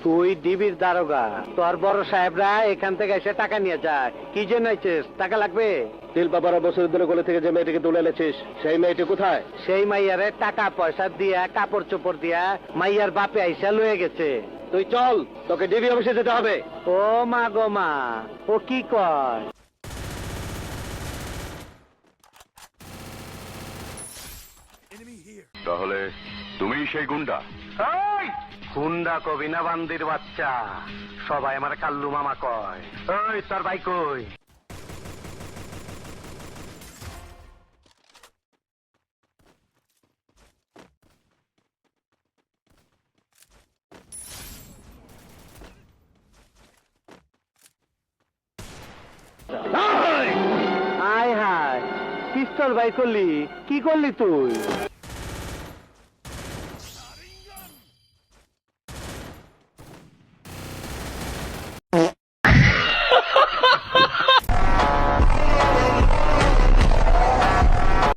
তুই ডিবির দারোগা, তোর বড় সাহেবরা এখান থেকে এসে টাকা নিয়ে যায়। কি জন্য আইছিস? টাকা লাগবে? তিল বাবারা বছর ধরে কোলে থেকে যে মেয়েটিকে তুলে এনেছিস, সেই মেয়েটি কোথায়? সেই মাইয়ারে টাকা পয়সা দিয়া, কাপড় চোপড় দিয়া মাইয়ার বাপে আইসা লয়ে গেছে। তুই চল, তোকে ডিবি অফিসে যেতে হবে। ও মা গো মা, ও কি কয়? তাহলে তুমি সেই গুন্ডা? এই গুন্ডা কবি না বান্দির বাচ্চা, সবাই আমার কাল্লু মামা কয়। ওই তোর ভাই কই? আয় হায়, পিস্তল ভাই করলি? কি করলি তুই?